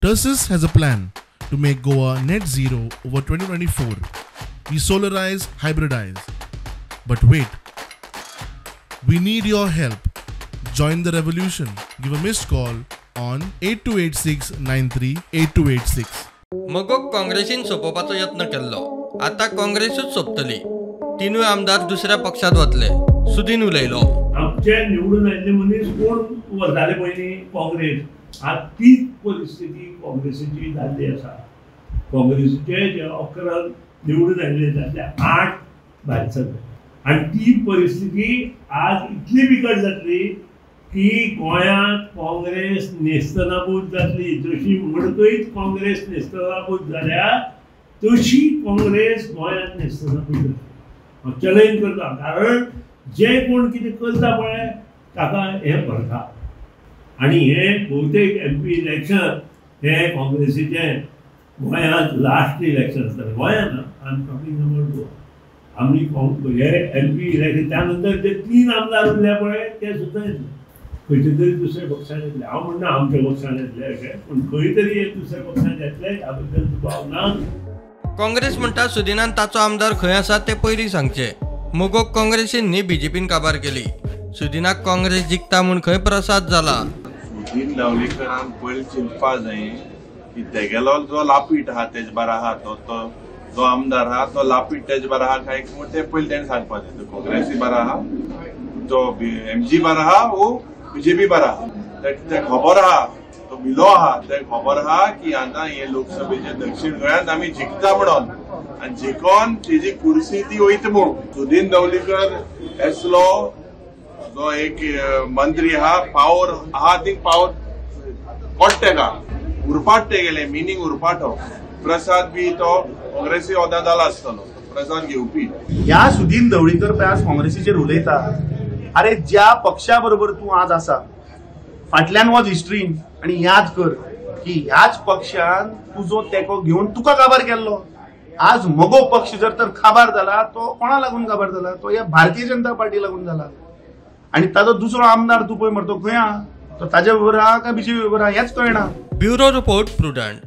TUSIS has a plan to make Goa net zero over 2024. We solarize, hybridize. But wait, we need your help. Join the revolution. Give a missed call on 8286938286. मगोक काँग्रेसीन सोपोवपाचो यत्न केल्लो. आता काँग्रेसूच सोपतली. तीनूय आमदार दुसऱ्या पक्षात वतले. सुदीन उलयलो. आमचे निवडून आयिल्ले मनीस कोण वताले पयलीं काँग्रेस. आज तीच परिस्थिती काँग्रेसीची जाल्ली आसा. काँग्रेसीचे जे 11 निवडून आयिल्ले जाल्ले 8 भायर सरले. आनी ती परिस्थिती आज इतली बिकट जातली की गोंयांत काँग्रेस नेस्तनाबूत जातली. जशी मडकयत काँग्रेस नेस्तनाबूत जाल्या तशी काँग्रेस गोंयांत नेस्तनाबूत जातली. हांव चॅलेंज करता. कारण जे कोण कितें करता पळय ताका हें भरता. आनी हे बहुतेक MP इलेक्शन हे काँग्रेसीचें गोंयांत लास्ट इलेक्शन आसतलें. गोंयांत I am talking about Goa. आमी हे MP इलेक्शन त्या नंतर जे 3 आमदार उरले पळय ते सुद्दां येतले. खंयचे तरी दुसऱ्या पक्षान येतले. हांव म्हणना आमच्या पक्षान येतले अशें, पूण खंय तरी एक दुसऱ्या पक्षान येतले ह्या बद्दल दुबाव ना. काँग्रेस म्हणटा सुदिनान ताचो आमदार खंय आसा ते पयलीं सांगचे. मोगोक काँग्रेसीन न्ही BJPन काबार केली. सुदिनाक काँग्रेस जिखता म्हूण खंय प्रसाद जाला. सुदीन ढवळीकरान पयलीं चिंतपा जाय की तेगेलो जो लापीट आहा तेजे बारा आहा तो जो आमदार आहा तो लापीट तेजे बारा आहा काय ते पयलीं तेणें सांगपा जाय. काँग्रेसी बारा आहा तो MG बारा आहा वो BJP बारा आहा. ते खबर आहा तो मिलो आहा ते खबर आहा की आतां हे लोकसभेचे दक्षिण गोंयांत आमी जिखता म्हणून आनी जिखोन तेजी कुर्सी ती वयता म्हूण. सुदीन ढवळीकर असलो जो एक मंत्री आहा पावर आहा ती पावर कोट तेका उरपाट ते गेले मिनींग उरपाटो. प्रसाद बी तो काँग्रेसी होदा जाला आसतलो प्रसाद घेवपी. ह्या सुदीन ढवळीकर पळय आज काँग्रेसीचेर उलयता. अरे ज्या पक्षा बरोबर तूं आज आसा फाटल्यान वच हिस्ट्रीन आनी याद कर की ह्याच पक्षान तुजो तेको घेवन तुका काबार केल्लो. आज मगो पक्ष जर तर काबार जाला तो कोणा लागून काबार जाला. तो ह्या भारतीय जनता पार्टी लागून जाला. आणि ताजो दुसरो आमदार तूं पळय मरे तो खंय आहा. तो ताजे बरोबर आहा काय BJP बरोबर आहा हेच कळना. Bureau report prudent.